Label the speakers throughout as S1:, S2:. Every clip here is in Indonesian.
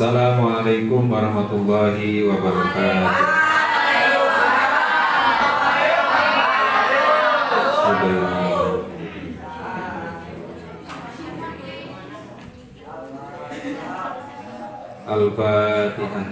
S1: Assalamualaikum warahmatullahi wabarakatuh. Al-Fatihah.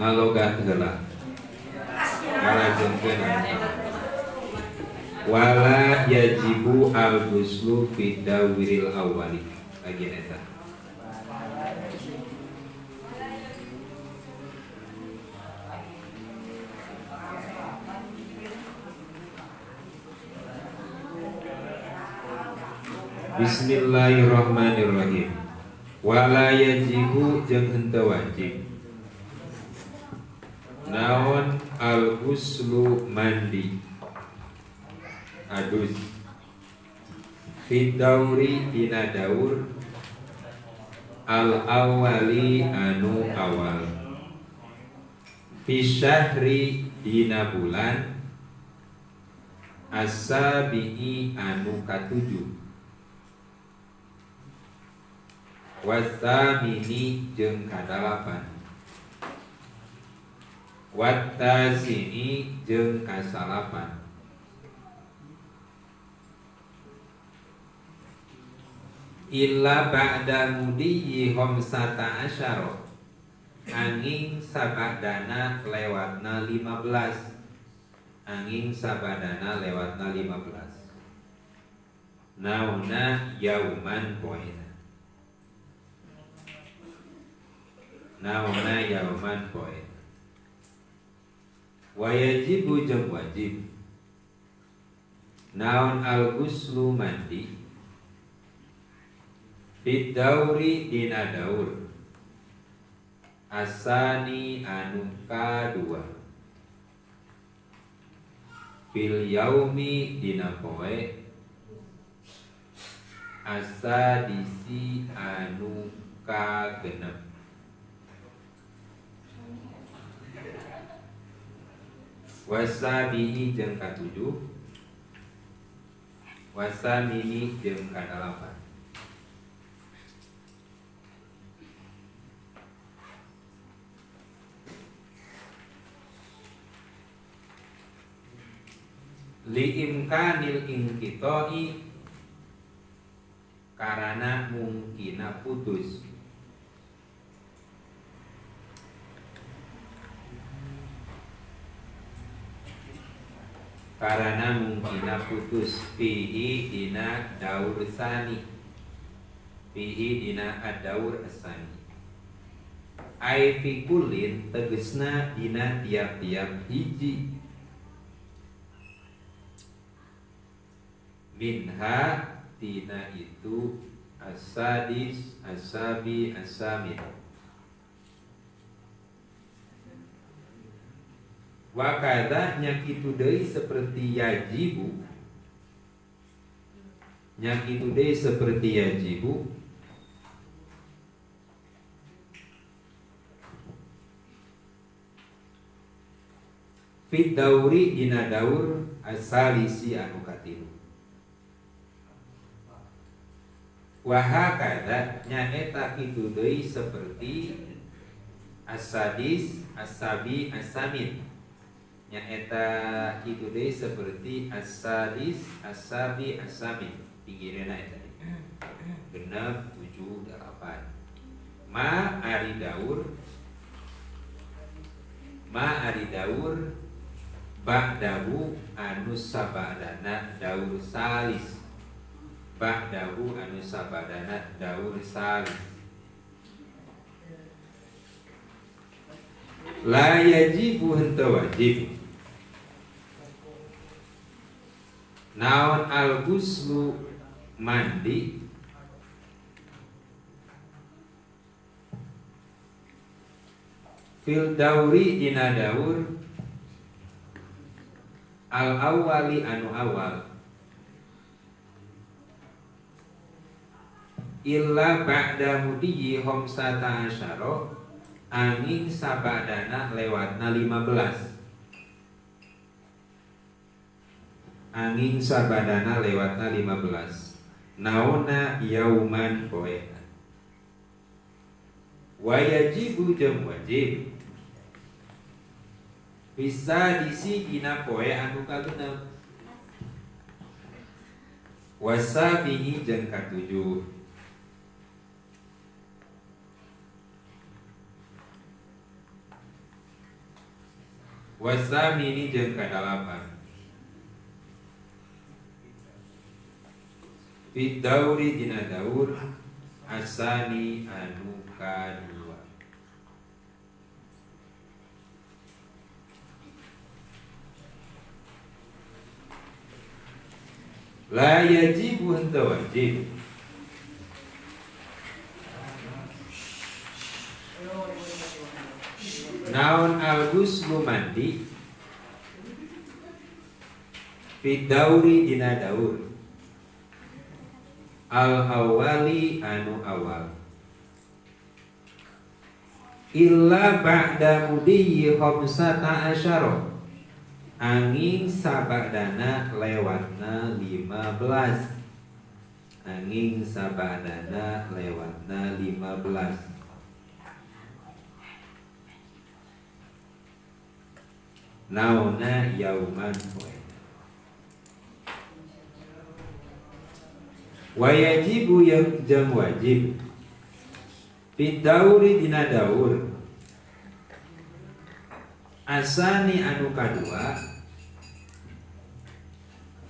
S1: Ngalogah heula ngarajengkeun wala yajibu al-ghuslu fi dawiril awwali lagi eta Bismillahirrahmanirrahim wala yajibu jeung henteu wajib naon al-ghuslu mandi adus fidauri dina daur al-awwali anu awal fi syahri dina bulan as-sabi'i anu katujuh wasamini jeung kadalapan wattasi'i jeung kasalapan illa ba'da mudiyyi khamsata asyara angin sabadana lewatna 15 angin sabadana lewatna 15 nauna yauman poena nauna yauman poena wayajibu jeung wajib naon al-ghuslu mandi bidauri dina daur asani anu kadua fil yaumi dina poe asadisi anu kagenep wasabihi jeung katujuh wasamini jeung kadalapan liimkanil inqita'i karana mungkina putus karana mungkina putus fihi dina daur sani fihi dina ad-daur asani ai fi kullin tegesna dina tiap-tiap hiji minha dina itu asadis asabi asamin wakada nyakitu deui seperti yajibu nyakitu deui seperti yajibu fit dauri dina daur asalisi anu katilu wahakada nyaeta kitu deui seperti asadis asabi asamin nyaeta kitu deui seperti asadis asabi asamin pinggirna eta genep 7 8 ma ari daur ba'dahu anu sabadana daur salis ba'dahu anu sabadana daur salis la yajibu henteu wajib naon al-ghuslu mandi fil dauri dina daur al awwali anu awal illa ba'da mudiyi homsata asyara angin sabadana lewatna 15. Angin sabadana lewatna 15. Naona yauman poe. Wayajibu jeung wajib bisa disi dina poe anu kagenep. Wasabihi jeung katujuh. Wasamini jeung kadalapan. Fi dauri dina daur asani anu kadua. La yajibu henteu wajib naon al-ghuslu mandi fi dauri dina daur al-awwali anu awal illa ba'da mudiyi khamsata asyara angin sabadana lewatna 15. Angin sabadana lewatna 15. Naona yauman poe. Wayajibu yang jang wajib Fidauri dina daur asani anu kadua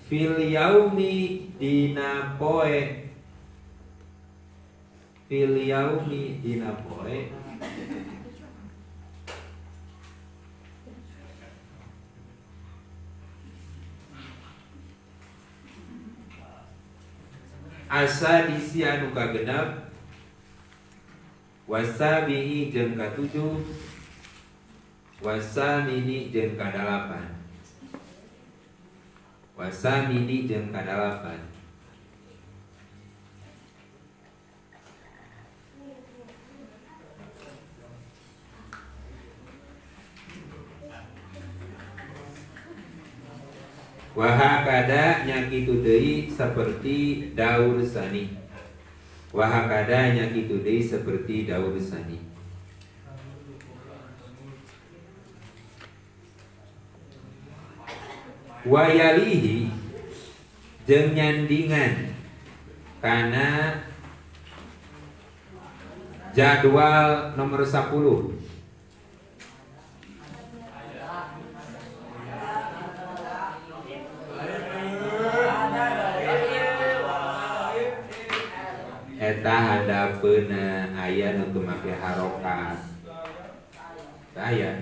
S1: fil yaumi dina poe. Fil yaumi dina poe asa disi anu kagenep wasabihi jeung katujuh wasamini jeung kadalapan. Wasamini jeung kadalapan. Wahakada nyakitu deui seperti daur sani. Wahakada nyakitu deui seperti daur sani. Wayalihi jeung nyandingan kana jadwal nomor 10. Eta handapeuna aya nu teu make harokat. Aya.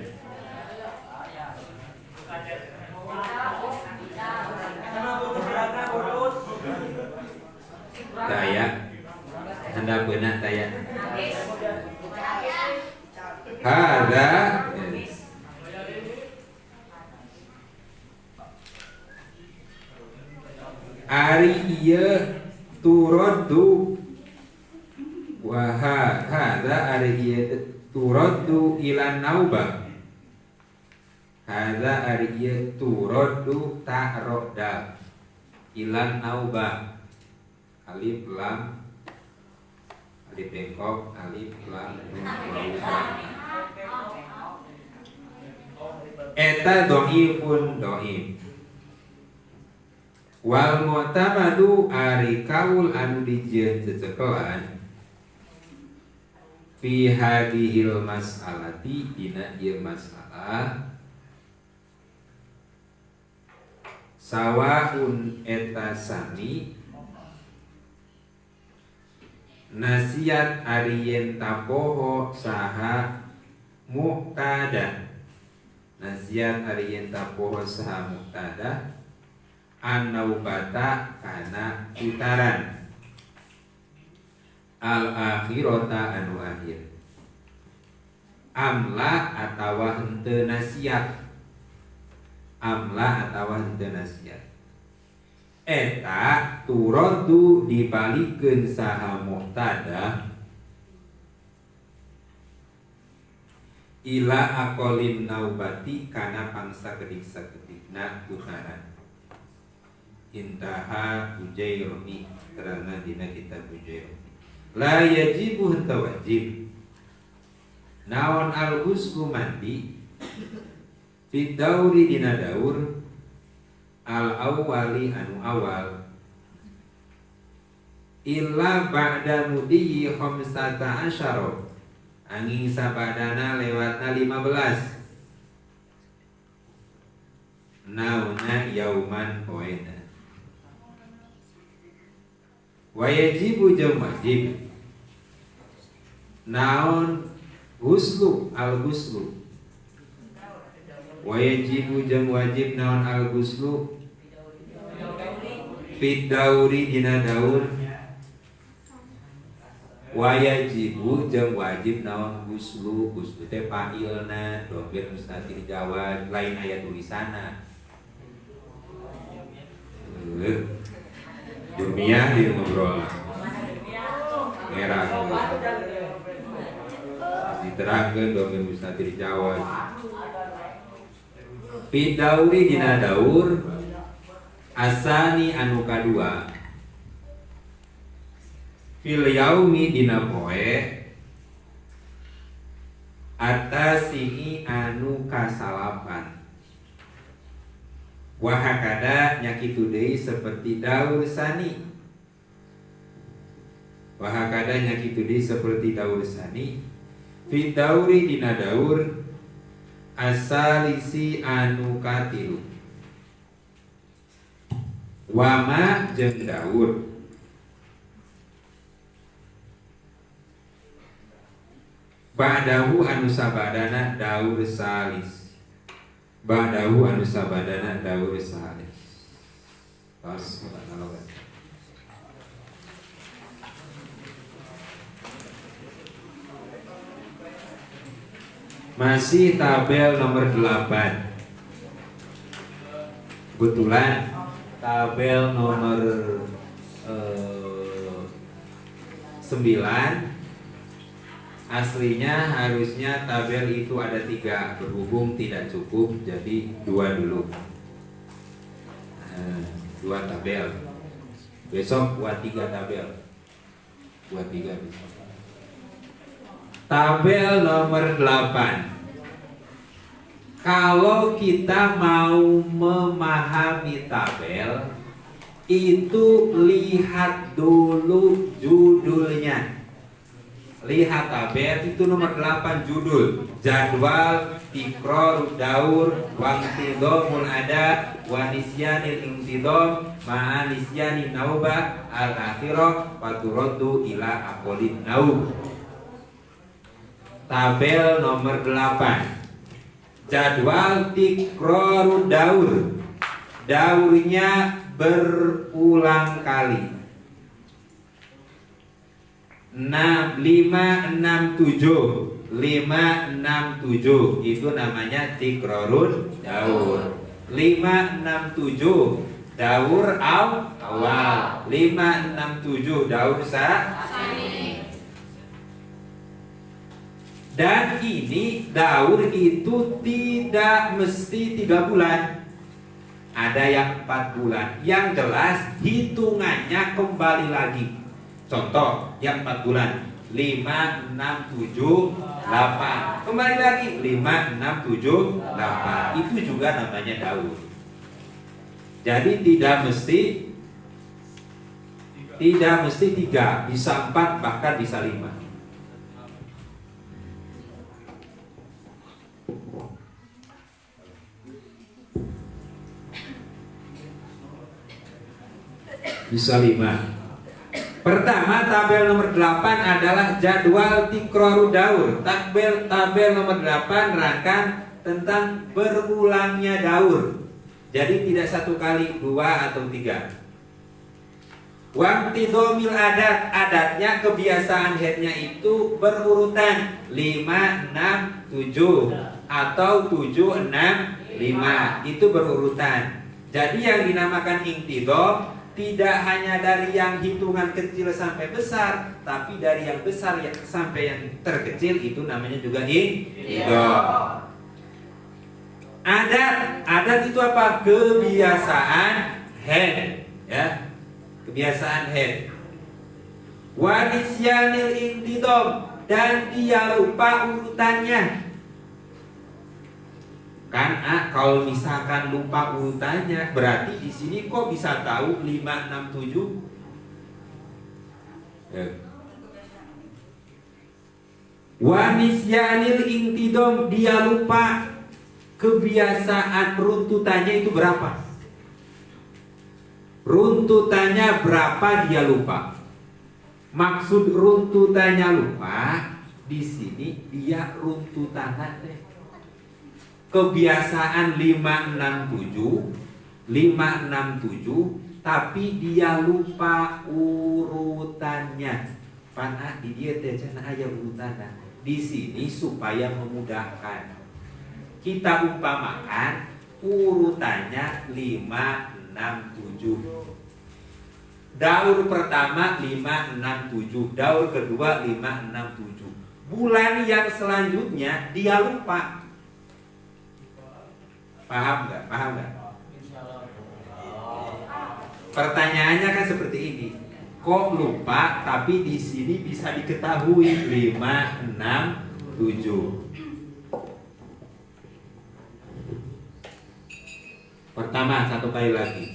S1: Daya handapeuna daya. Hada ari ieu turaddu wa hadza ari ieu turaddu ila naubah. Hadza ari ieu turaddu ta'radda ila naubah. Alif lam alif bengkok alif lam eta dhaifun dhaif. Wal mu'tamadu ari kaul anu dijieun cecekelan fi hadhil mas'alati dina ieu masalah sawaun eta sami nasiat ariyen tapoho saha muqtada. Nasiat ariyen tapoho saha muqtada an-naubata kana putaran al-akhirata anu akhir. Amla atawa henteu nasiat. Amla atawa henteu nasiat. eta turodu dibalikeun saha muqtada ila aqolin naubati kana pangsa kedik-saketikna utaran. Intaha Bujaironi terana dina kitab Bujaironi. La yajibu henteu wajib naon al-ghuslu mandi fi dauri dina daur al-awwali anu awal illa ba'da mudiyyi khamsata asyara angin sabadana lewatna 15 nauna yauman poena wajibu jeung wajib naon ghuslu al-ghuslu wajibu jeung wajib naon al-ghuslu fi dauri dina daur wajibu jeung wajib naon ghuslu teh fa'ilna domir mustatir jawab lain aya tulisanna dunia di ngobrol merah diterangkeun domir mustatir jawab fi dauri dina daur asani anu kadua fil yaumi dina poe atasihi anu kasalapan wahakada nyakitu deui seperti daur sani wahakada nyakitu deui seperti daur sani fi dauri dina daur asalisi anu katilu wama jeung daur ba'dahu anu sabadana daur salis ba'dahu anu sabadana daur salis pas katalogan masih tabel nomor 8 kebetulan tabel nomor 9 aslinya harusnya tabel itu ada 3, berhubung tidak cukup jadi 2 dulu. 2 tabel. Besok buat 3 tabel. Buat 3 besok. Tabel nomor 8. Kalau kita mau memahami tabel itu lihat dulu judulnya. Lihat tabel itu nomor 8 judul jadwal tikror daur wangtidomul ada wanisyanil intidom ma'anisyani naubah al-akhirah waturodu ila aqolin naub. Tabel nomor 8 jadwal tikror daur, daurnya berulang kali 567 itu namanya tikrorun daur. 567 daur awal, 567 daur sani. Dan ini daur itu tidak mesti 3 bulan. Ada yang 4 bulan. Yang jelas hitungannya kembali lagi. Contoh yang 4 bulan 5, 6, 7, 8. Kembali lagi 5, 6, 7, 8. Itu juga namanya daur. Jadi tidak mesti 3, bisa 4 bahkan bisa 5. Bisa 5. Pertama, tabel nomor 8 adalah jadwal tikroru daur. Tabel nomor 8 rangkan tentang berulangnya daur. Jadi tidak 1 kali, 2 atau 3. Waqtidomil adat, adatnya kebiasaan headnya itu berurutan 5, 6, 7 atau 7, 6, 5. Itu berurutan. Jadi yang dinamakan intidom tidak hanya dari yang hitungan kecil sampai besar, tapi dari yang besar sampai yang terkecil itu namanya juga intidom. Adat itu apa? Kebiasaan head, ya. Kebiasaan head. Wa nisyanil intidom, dan dia lupa urutannya. Kan kalau misalkan lupa urutannya, berarti di sini kok bisa tahu 5, 6, 7? Wa nisyanil intidom, dia lupa kebiasaan runtutannya itu berapa? Runtutannya berapa dia lupa? Maksud runtutannya lupa di sini dia runtutannya kebiasaan 5, 6, 7, 5, 6, 7, tapi dia lupa urutannya. Panah di dia tejana aya urutannya. Di sini supaya memudahkan. Kita umpamakan urutannya 5, 6, 7. Daur pertama 5, 6, 7. Daur kedua 5, 6, 7. Bulan yang selanjutnya dia lupa. Paham nggak? Paham nggak? Pertanyaannya kan seperti ini. Kok lupa tapi di sini bisa diketahui 5, 6, 7. Pertama, satu kali lagi.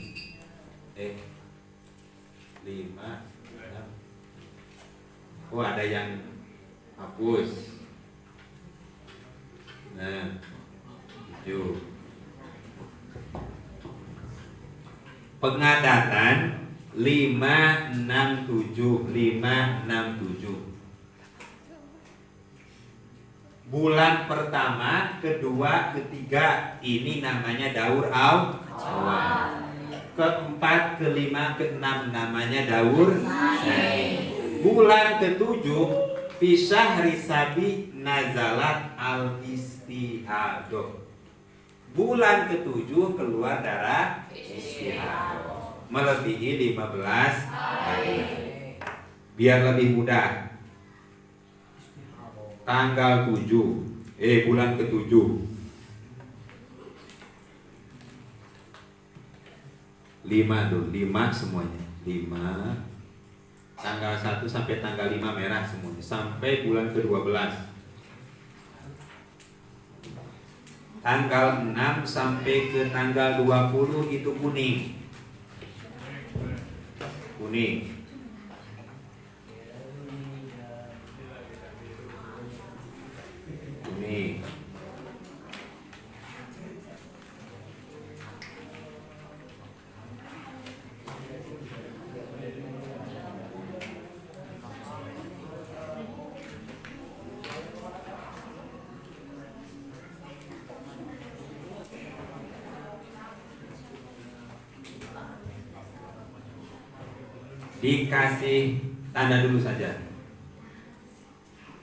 S1: 5, 6. Oh, ada yang hapus. Nah, 7. Pengadatan 5, 6, 7. 5, 6, 7. Bulan pertama, kedua, ketiga, ini namanya daur awal. Keempat, kelima, keenam namanya daur sani. Bulan ketujuh, pisah risabi nazalat al istihadoh. Bulan ketujuh keluar darah istihadoh, melebihi 15 hari. Biar lebih mudah, tanggal 7, bulan ketujuh, 5 dulu, 5 semuanya, 5, tanggal 1 sampai tanggal 5 merah semuanya, sampai bulan ke-12, tanggal 6 sampai ke tanggal 20 itu kuning, kuning. Dikasih tanda dulu saja.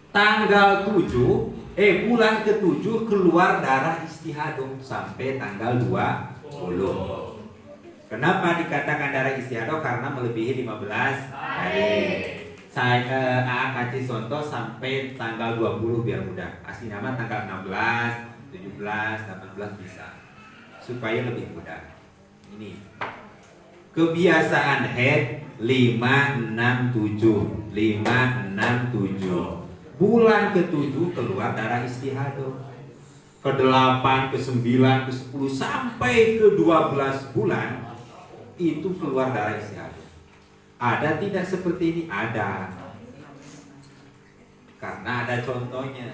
S1: Tanggal 7, bulan ke-7 keluar darah istihadoh sampai tanggal 20. Kenapa dikatakan darah istihadoh? Karena melebihi 15 hari. Saya kasih contoh sampai tanggal 20 biar mudah. Asli nama tanggal 16, 17, 18 bisa. Supaya lebih mudah. Ini kebiasaan head 5, 6, 7. 5, 6, 7. Bulan ke-7 keluar darah istihadoh. Ke-8, ke-9, ke-10 sampai ke-12 bulan itu keluar darah istihadoh. Ada tidak seperti ini? Ada. Karena ada contohnya.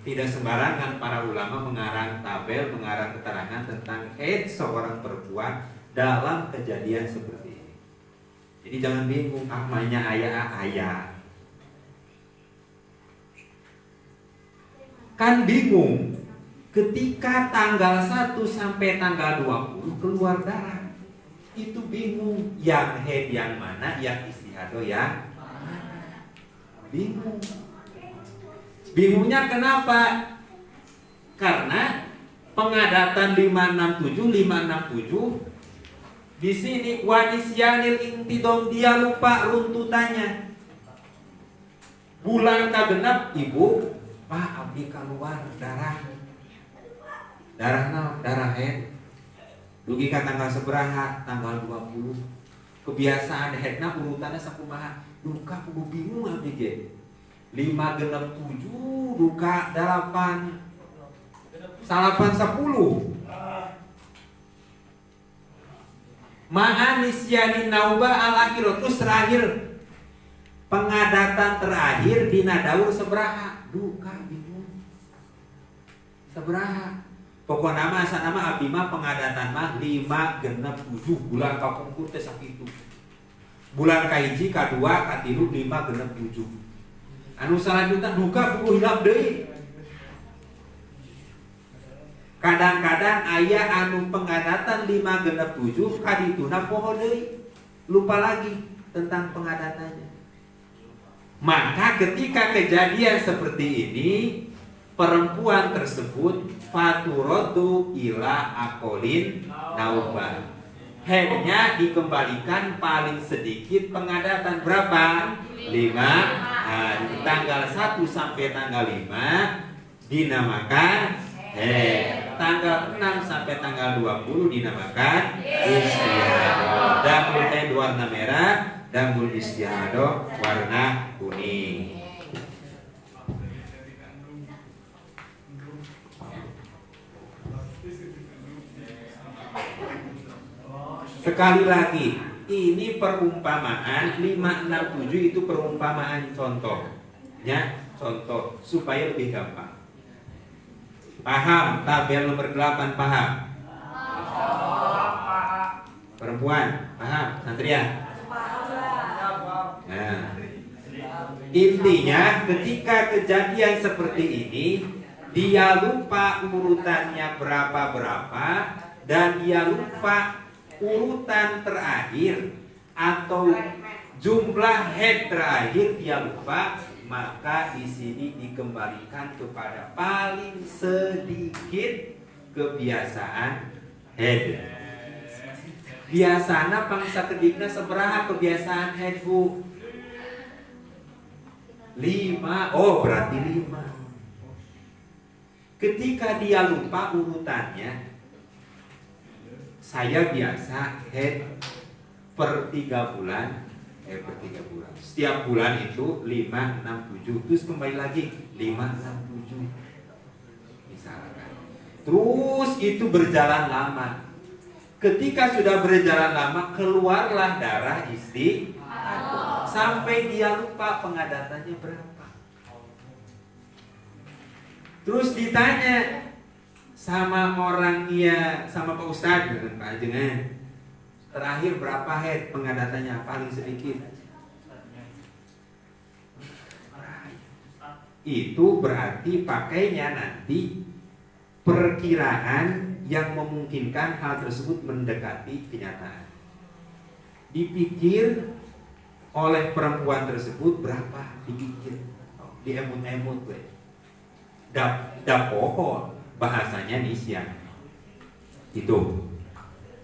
S1: Tidak sembarangan para ulama mengarang tabel, mengarang keterangan tentang haid seorang perempuan dalam kejadian seperti ini. Jadi jangan bingung, namanya ayah. Kan bingung ketika tanggal 1 sampai tanggal 20 keluar darah. Itu bingung, yang haid yang mana, yang istihadoh yang mana. Bingung. Bingungnya kenapa? Karena Pengadatan 567 di sini wanisyanil intidom, dia lupa runtutannya. Bulan kagenap ibu, Pak abdi keluar darah head. Dugi ka tanggal seberaha, tanggal 20. Kebiasaan headna urutannya sakumaha. Duka kudu bingung abdi ge. 5 genep 7 duka 8 salapan 10. Ma'anisyani nauba al-akhirah. Terus terakhir, pengadatan terakhir di nadaur seberaha. Duka bingung seberaha. Pokoknya nama asa nama abdi mah pengadatan mah 5 genep 7 bulan kakungkur teh sakitu. Bulan kahiji, kadua, katilu 5 genep 7. Anu selanjutnya duka kudu hilap deui. Kadang-kadang ayah anu pengadatan 5 genep 7 kadituna poho deui, lupa lagi tentang pengadatannya. Maka ketika kejadian seperti ini, perempuan tersebut faturodu ila akolin naubah, headnya dikembalikan paling sedikit pengadatan berapa? 5 hari. Tanggal 1 sampai tanggal 5 dinamakan head. Tanggal 6 sampai tanggal 20 dinamakan istiadoh. Damul head warna merah, damul istiadoh warna kuning. Sekali lagi, ini perumpamaan 567 itu perumpamaan contoh. Ya, contoh supaya lebih gampang. Paham? Tabel nomor 8 paham? Perempuan paham? Santrian? Nah, intinya ketika kejadian seperti ini, dia lupa urutannya berapa dan dia lupa urutan terakhir atau jumlah head terakhir dia lupa, maka di sini dikembalikan kepada paling sedikit kebiasaan head. Biasana pangsa kedikna seberaha kebiasaan head bu? 5. Oh berarti 5. Ketika dia lupa urutannya, saya biasa head per 3 bulan. Setiap bulan itu 5, 6, 7. Terus kembali lagi 5, 6, 7 misalkan. Terus itu berjalan lama. Ketika sudah berjalan lama, keluarlah darah istiadoh. Sampai dia lupa pengadatannya berapa. Terus ditanya sama orangnya, sama Pak Ustadz dengan Pak Ajengan, terakhir berapa head pengadatannya paling sedikit? Itu berarti pakainya nanti perkiraan yang memungkinkan hal tersebut mendekati kenyataan. Dipikir oleh perempuan tersebut berapa? Dipikir, diemut-emut, dapoho bahasanya nisyan. Itu.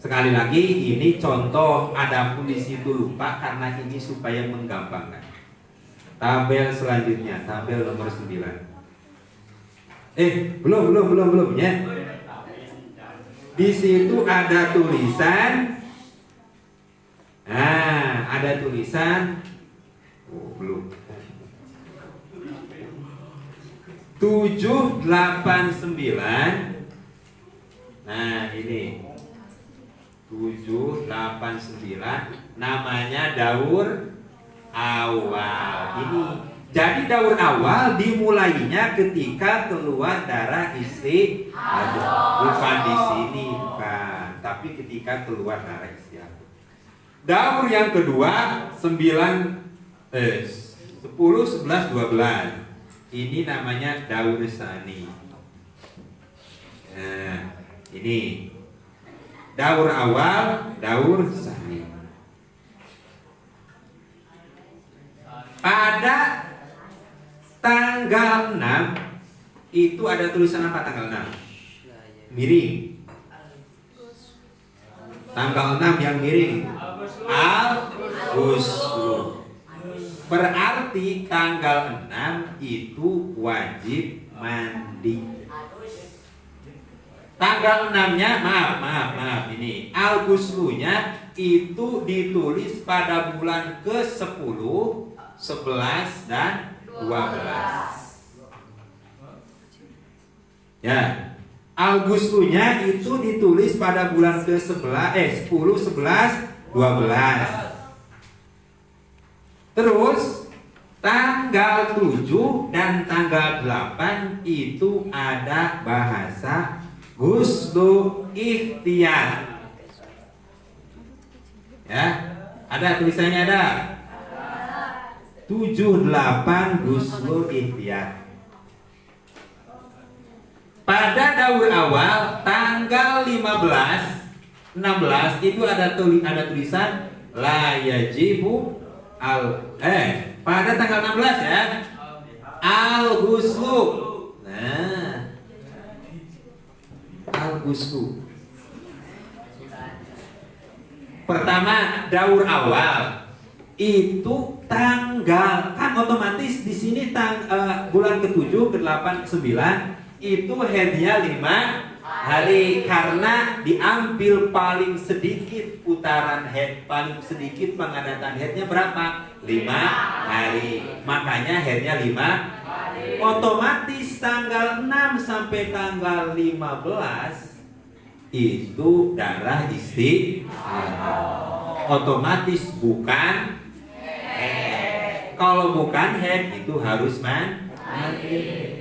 S1: Sekali lagi ini contoh, adapun di situ lupa karena ini supaya menggampangkan. Tabel selanjutnya, tabel nomor 9. Belum ya. Di situ ada tulisan. Nah, ada tulisan. Oh, belum. 789. Nah, ini 789 namanya daur awal. Ini jadi daur awal dimulainya ketika keluar darah istiadoh. Bukan di sini, bukan, tapi ketika keluar darah istiadoh. Daur yang kedua 10, 11, 12. Ini namanya daur sani. Nah, ini daur awal, daur sani. Pada tanggal 6 itu ada tulisan apa tanggal 6? miring. Tanggal 6 yang miring al-ghuslu. Berarti tanggal 6 itu wajib mandi. Tanggal 6-nya maaf ini al-ghuslunya itu ditulis pada bulan ke-10, 11 dan 12. Ya, al-ghuslunya itu ditulis pada bulan ke-11, 10, 11, 12. Terus tanggal 7 dan tanggal 8 itu ada bahasa ghuslu ikhtiyar. Ya, ada tulisannya ada. 7, 8 ghuslu ikhtiyar. Pada daur awal tanggal 15, 16 itu ada tulisan la yajibu pada tanggal 16 ya al-ghuslu. Nah, al-ghuslu. Pertama daur awal itu tanggal, kan otomatis di sini bulan ke-7, ke-8, ke-9 itu headnya 5 hari karena diambil paling sedikit putaran head, paling sedikit pengadatan headnya berapa? 5 hari. Makanya headnya 5 hari. Otomatis tanggal 6 sampai tanggal 15 itu darah istihadah. Otomatis bukan head. Kalau bukan head itu harus mandi.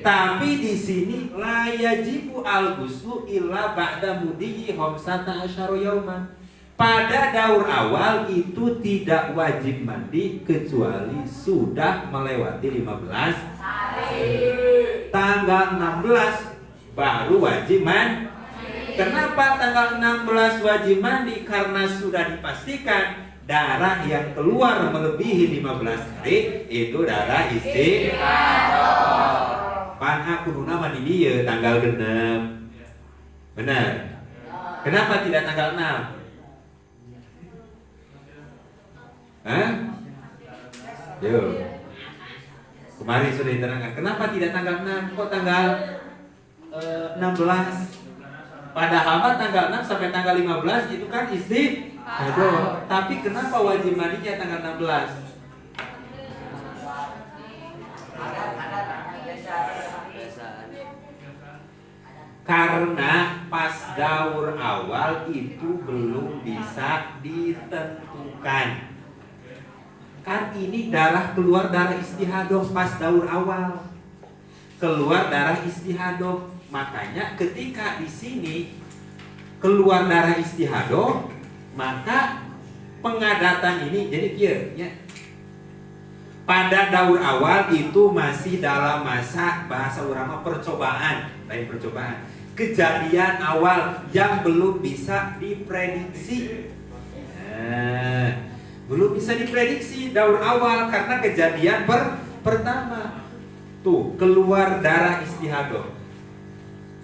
S1: Tapi di sini la yajibu al-ghuslu illa ba'da mudhihi 15 yauman. Pada daur awal itu tidak wajib mandi kecuali sudah melewati 15 hari. Tanggal 16 baru wajib mandi. Kenapa tanggal 16 wajib mandi? Karena sudah dipastikan darah yang keluar melebihi 15 hari itu darah istihadah. Pan aku nama di dia tanggal 6. Benar. Kenapa tidak tanggal 6? Hah? Yo. Kemarin sudah diterangkan. Kenapa tidak tanggal 6? Kok tanggal 16? Padahal tanggal 6 sampai tanggal 15 itu kan istihadah. Tapi kenapa wajib mandinya tanggal 16? Karena pas daur awal itu belum bisa ditentukan. Kan ini keluar darah istihadah pas daur awal. Keluar darah istihadah. Makanya ketika di sini keluar darah istihadah, maka pengadatan ini jadi ya. Pada daur awal itu masih dalam masa bahasa ulama percobaan, lain percobaan. Kejadian awal yang belum bisa diprediksi. Belum bisa diprediksi daur awal karena kejadian pertama. Tuh, keluar darah istihadah.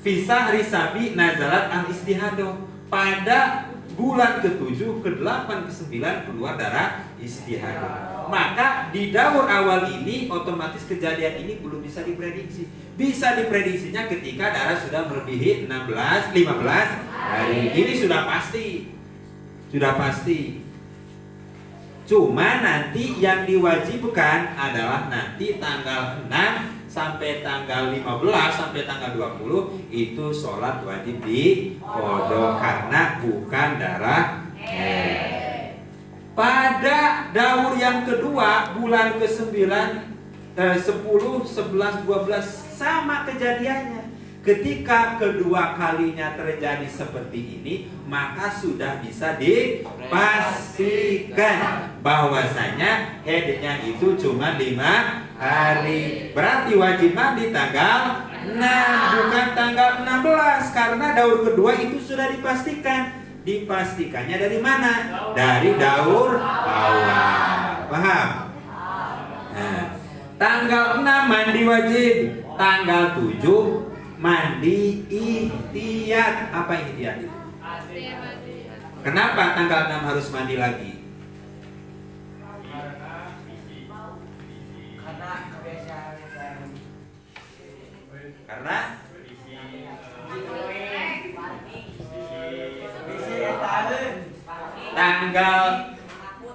S1: Fisah risabi nazalat al istihadah. Pada bulan ke-7, ke-8, ke-9 keluar darah istihadah. Maka di daur awal ini otomatis kejadian ini belum bisa diprediksi. Bisa diprediksinya ketika darah sudah melebihi 15 hari. Ini sudah pasti. Sudah pasti. Cuma nanti yang diwajibkan adalah nanti tanggal 6 sampai tanggal 15 sampai tanggal 20 itu sholat wajib di qadha karena bukan darah haid. Pada daur yang kedua bulan ke-9 10, 11, 12 sama kejadiannya. Ketika kedua kalinya terjadi seperti ini, maka sudah bisa dipastikan bahwasanya haidnya itu cuma 5 hari. Berarti wajib mandi tanggal 6 bukan tanggal 16 karena daur kedua itu sudah dipastikan. Dipastikannya dari mana? Dari daur awal. Paham? Nah, tanggal 6 mandi wajib, tanggal 7 mandi ihtiyat. Apa ihtiyat itu? Kenapa tanggal 6 harus mandi lagi? Karena tanggal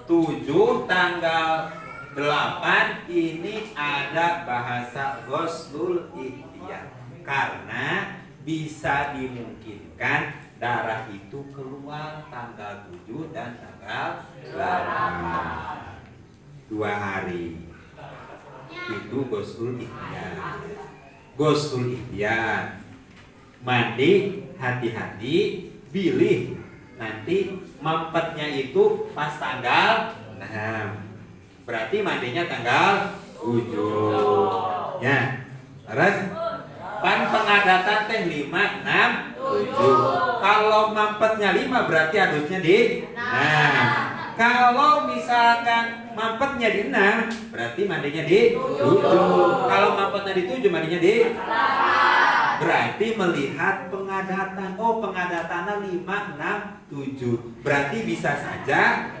S1: 7, tanggal 8 ini ada bahasa ghuslul ihtiyat. Karena bisa dimungkinkan darah itu keluar tanggal 7 dan tanggal 8. 2 hari. Itu ghuslul ihtiyat. Ghuslul ihtiyat. Mandi hati-hati, pilih nanti mampetnya itu pas tanggal 6. Berarti mandinya tanggal 7. Ya. Terus pan pengadatan teh 5, 6, 7. Kalau mampetnya 5 berarti adusnya di 6. Kalau misalkan mampetnya di 6 berarti mandinya di 7. Kalau mampetnya di 7 mandinya di 8. Berarti melihat pengadatan. Oh, pengadatannya 5, 6, 7. Berarti bisa saja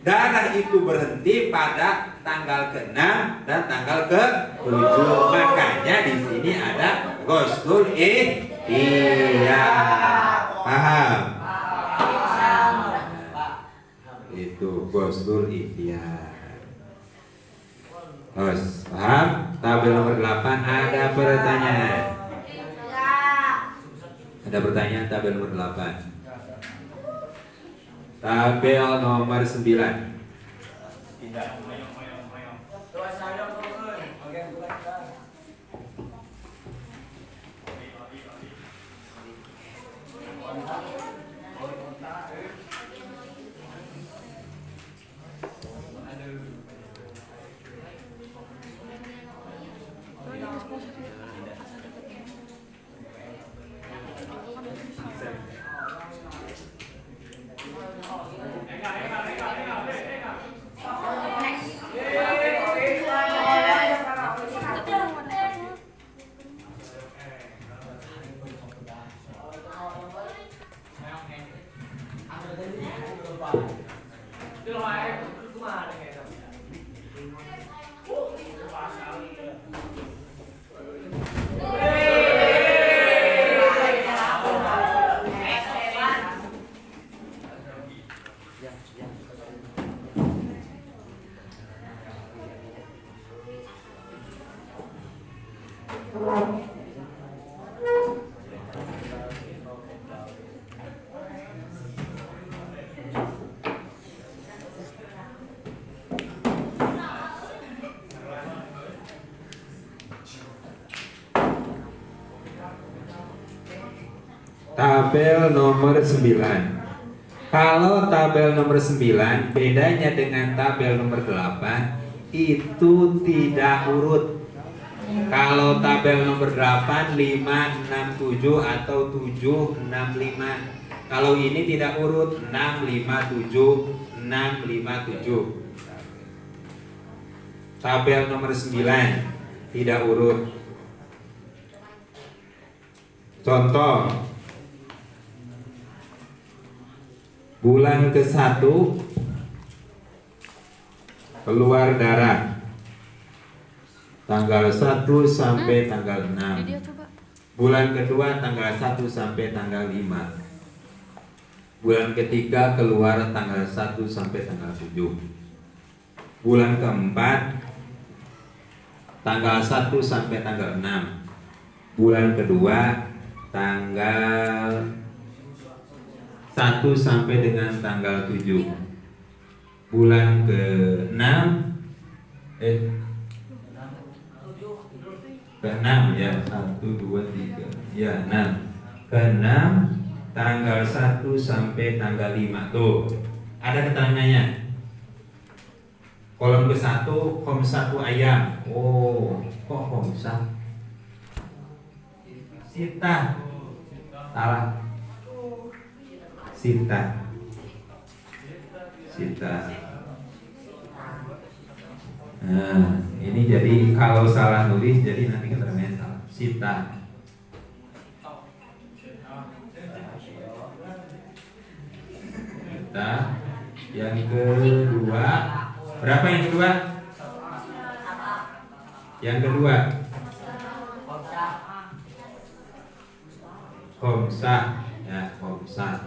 S1: darah itu berhenti pada tanggal ke-6 dan tanggal ke-7. Makanya di sini ada ghuslul ihtiyat. Paham? Itu ghuslul ihtiyat. Paham? Tabel nomor 8 ada pertanyaan. Ada pertanyaan tabel nomor 8. Tabel nomor 9. Tabel nomor 9. Kalau tabel nomor 9 bedanya dengan tabel nomor 8 itu tidak urut. Kalau tabel nomor 8 5, 6, 7 atau 7, 6, 5. Kalau ini tidak urut 6, 5, 7, 6, 5, 7. Tabel nomor 9 tidak urut. Contoh, bulan ke-1 keluar darah tanggal 1 sampai tanggal 6. Bulan kedua tanggal 1 sampai tanggal 5. Bulan ketiga keluar tanggal 1 sampai tanggal 7. Bulan keempat tanggal 1 sampai tanggal 6. Bulan kedua tanggal 1 sampai dengan tanggal 7. Bulan ke-6 ke-6 ya, 1, 2, 3 ya, 6. Ke-6 tanggal 1 sampai tanggal 5. Tuh, ada keterangannya. Kolom ke-1 kom 1 ayam. Oh, kok kom 1? Sita. Salah. Sita. Nah, ini jadi kalau salah nulis jadi nanti keterangannya salah. Sita. kedua. Berapa yang kedua? Yang kedua. Khomsah. Ya, khomsah.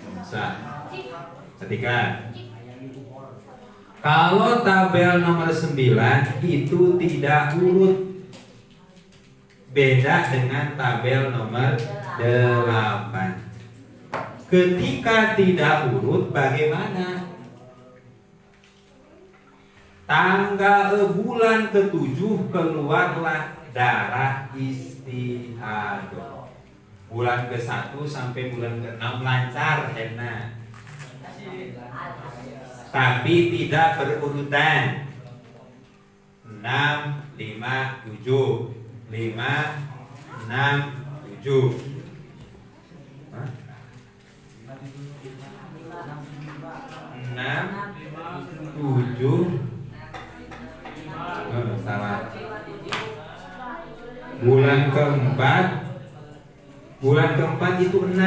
S1: Khomsah. Ketika kalau tabel nomor 9 itu tidak urut, beda dengan tabel nomor 8. Ketika tidak urut bagaimana? Tanggal bulan ke-7 keluarlah darah istihadah. Bulan ke-1 sampai bulan ke-6 lancar henna. Tapi tidak berurutan. 6, 5, 7, 5, 6, 7. Hah? 6, 7. Salah. Bulan keempat itu 6.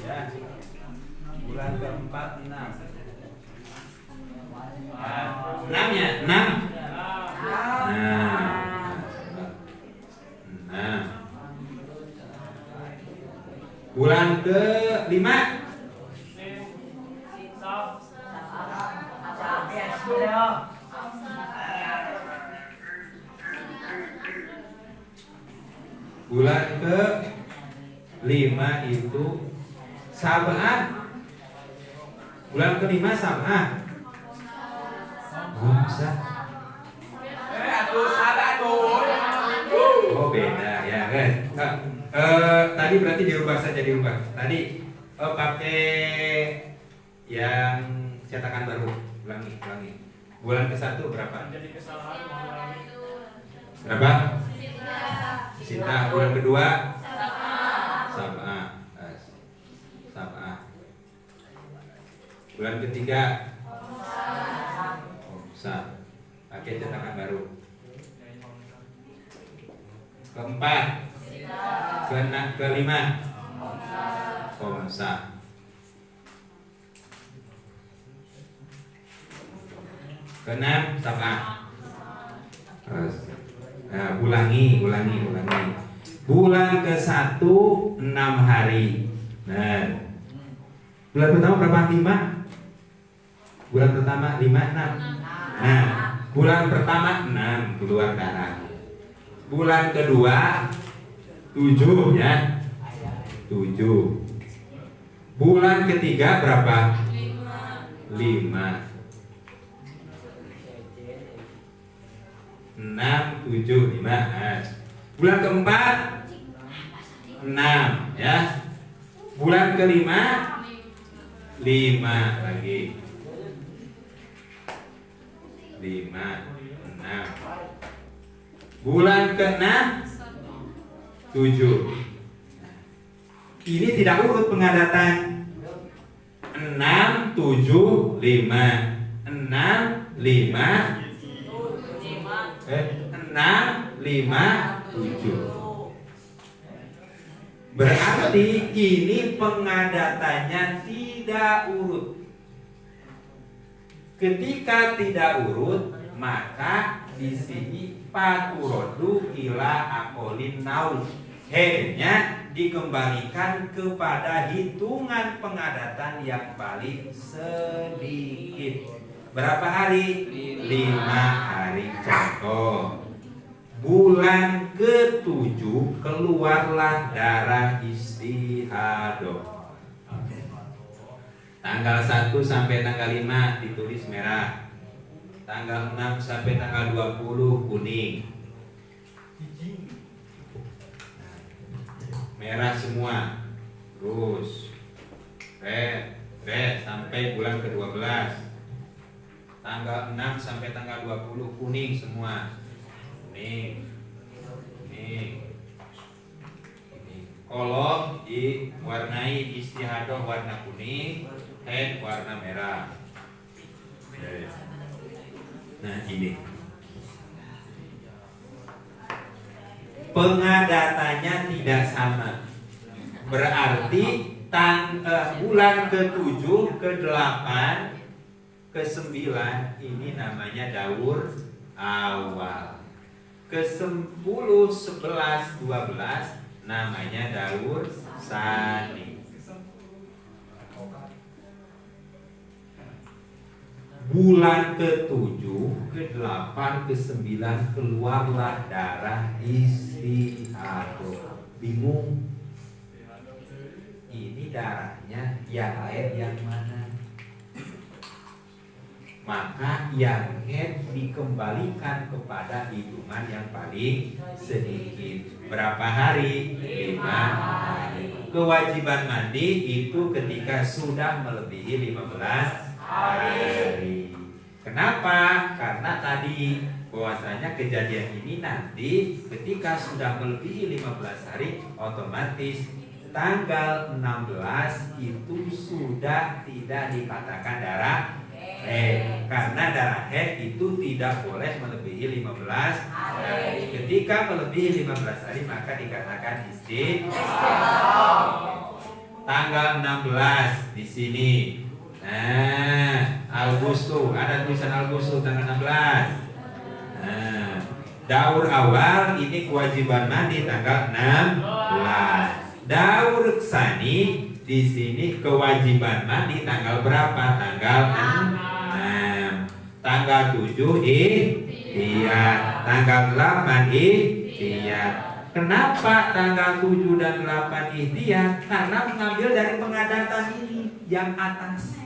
S1: Ya. Bulan keempat 6. 6 ya, 6. Nah. Bulan ke-5. Bulan ke-5 itu Sab'ah. Bulan ke-5 Sab'ah. Oh, bisa. Oh, beda ya kan. Tadi berarti dirubah saja, dirubah. Tadi pakai yang cetakan baru. Ulangi. Bulan ke-1 berapa? Berapa? Sita. Bulan kedua Sab'ah. Bulan ketiga Khomsah. Pakai cetakan baru. Keempat, kelima Khomsah. Keenam Sab'ah. Nah, ulangi. Bulan ke-1 6 hari. Nah, bulan pertama berapa? 5. Bulan pertama 5, 6. Nah, bulan pertama 6 keluar darah. Bulan kedua 7 ya. 7. Bulan ketiga berapa? 5. 6, 7, 5. Bulan keempat 6 ya. Bulan kelima 5 lagi. 5, 6. Bulan ke-6 7. Ini tidak urut pengadatan. 6, 7, 5. 6, 5. 6, 5, 7. Berarti ini pengadatannya tidak urut. Ketika tidak urut, maka di sini paturodu ila akolin naul. Hanya dikembalikan kepada hitungan pengadatan yang paling sedikit. Berapa hari? 5 hari. Contoh, bulan ke-7 keluarlah darah istihadah. Tanggal 1 sampai tanggal 5 ditulis merah. Tanggal 6 sampai tanggal 20 kuning. Merah semua. Terus red sampai bulan ke-12. Tanggal 6 sampai tanggal 20 kuning semua. Kuning. Kolom diwarnai istihadah warna kuning, head warna merah. Nah, ini pengadatannya tidak sama. Berarti bulan ke-7, ke-8, ke-9 ini namanya daur awal. Ke-10, 11, 12 namanya daur sani. Bulan ke-7, ke-8, ke-9 keluarlah darah istihadah. Bingung? Ini darahnya yang haid yang mana? Maka yang haid dikembalikan kepada hitungan yang paling sedikit. Berapa hari? 5 hari. Kewajiban mandi itu ketika sudah melebihi 15 hari. Kenapa? Karena tadi bahwasanya kejadian ini nanti ketika sudah melebihi 15 hari otomatis tanggal 16 itu sudah tidak dikatakan darah haid. Karena darah haid itu tidak boleh melebihi 15 hari. Ketika melebihi 15 hari maka dikatakan istihadah. Tanggal 16 di sini. Nah, Agustus, ada tulisan Agustus tanggal 16. Nah, daur awal ini kewajiban mandi tanggal 16. Daur sani di sini kewajiban mandi tanggal berapa? Tanggal 6. Tanggal 7 ihtiyat. Tanggal 8 ihtiyat. Kenapa tanggal 7 dan 8 ihtiyat? Karena mengambil dari pengadatan ini yang atas.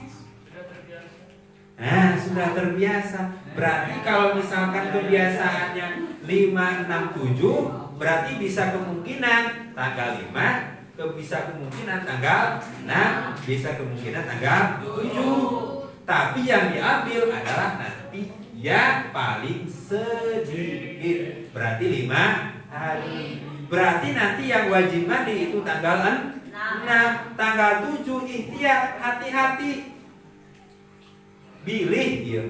S1: Nah, sudah terbiasa. Berarti kalau misalkan kebiasaannya 5, 6, 7, berarti bisa kemungkinan tanggal 5, bisa kemungkinan tanggal 6, bisa kemungkinan tanggal 7. Tapi yang diambil adalah nanti yang paling sedikit. Berarti 5 hari. Berarti nanti yang wajib mandi itu tanggal 6. Tanggal 7 ihtiyat, hati-hati. Pilih ya,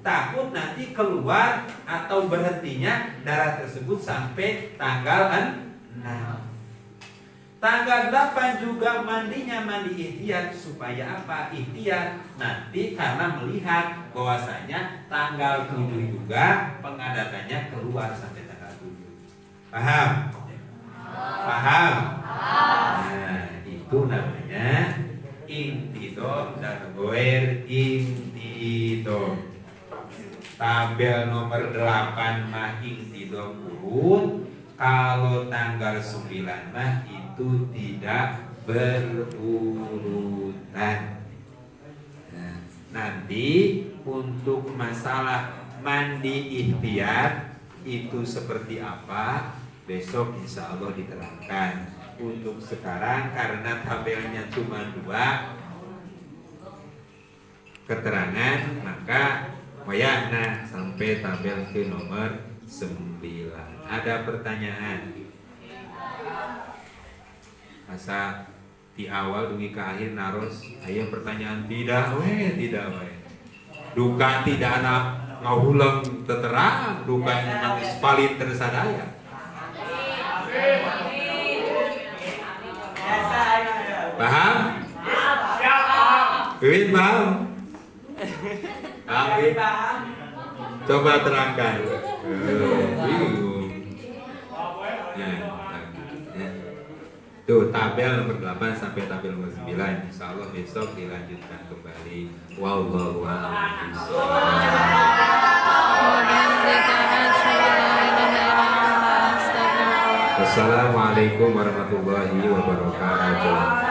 S1: takut nanti keluar atau berhentinya darah tersebut sampai tanggal 6. Tanggal 8 juga mandinya mandi ihtiyat. Supaya apa? Ihtiyat nanti karena melihat bahwasanya tanggal 7 juga pengadatannya keluar sampai tanggal 7. Paham? Paham? Nah, itu namanya intidom dan goer intidom. Tabel nomor 8 mah intidom urut. Kalau tanggal 9 mah itu tidak berurutan. Nah, nanti untuk masalah mandi ihtiyat itu seperti apa besok insya Allah diterangkan. Untuk sekarang karena tabelnya cuma 2 keterangan, maka wayahna sampai tabel ke nomor 9. Ada pertanyaan? Masa di awal dungi ke akhir naros aya pertanyaan tidak we. Duka tidak anak ngaulang teterang, duka memang paling tersadaya. Paham? Win paham? Paham? Coba terangkan. Bingung. Tuh tabel nomor 8 sampai tabel nomor 9. Insya Allah besok dilanjutkan kembali. Wallahu a'lam. Wassalamualaikum warahmatullahi wabarakatuh.